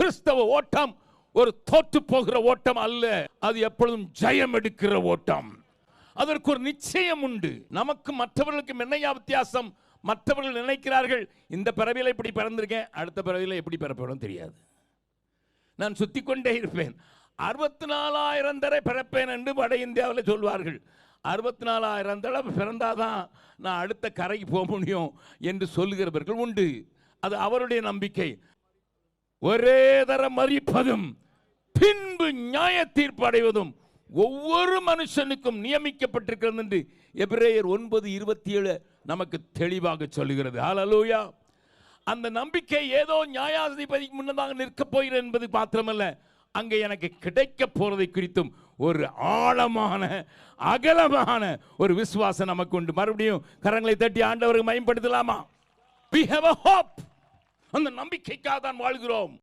கிறிஸ்தவ ஓட்டம் ஒரு தோற்று போகிற ஓட்டம் அல்ல, அது எப்பொழுதும் ஜெயம் எடுக்கிற ஓட்டம். அதற்கு ஒரு நிச்சயம் உண்டு. நமக்கு மற்றவர்களுக்கும் என்னையா வித்தியாசம்? மற்றவர்கள் நினைக்கிறார்கள் இந்த பிறவியில் இப்படி பிறந்திருக்கேன், அடுத்த பிறவியில் எப்படி பிறப்படும் தெரியாது, நான் சுத்தி கொண்டே இருப்பேன். 64,000 தடவை பிறப்பேன் என்று வட இந்தியாவில் சொல்வார்கள். 64,000 தடவை பிறந்தாதான் நான் அடுத்த கரைக்கு போக முடியும் என்று சொல்லுகிறவர்கள் உண்டு. அது அவருடைய நம்பிக்கை. ஒரே தரம் மரிப்பதும் பின்பு நியாய தீர்ப்பு அடைவதும் ஒவ்வொரு மனுஷனுக்கும் நியமிக்கப்பட்டிருக்கிறது என்று எபிரேயர் 9:27 நமக்கு தெளிவாக சொல்லுகிறது. ஹல்லேலூயா. அந்த நம்பிக்கை ஏதோ நியாயாதிபதிக்கு முன்னதாக நிற்க போகிறது என்பது மாத்திரமல்ல, அங்கே எனக்கு கிடைக்க போறதை குறித்தும் ஒரு ஆழமான அகலமான ஒரு விசுவாசம் நமக்கு உண்டு. மறுபடியும் கரங்களை தட்டி ஆண்டவருக்கு மகிமைப்படுத்தலாமா? We have a hope. அந்த நம்பிக்கைக்காக தான் வாழ்கிறோம்.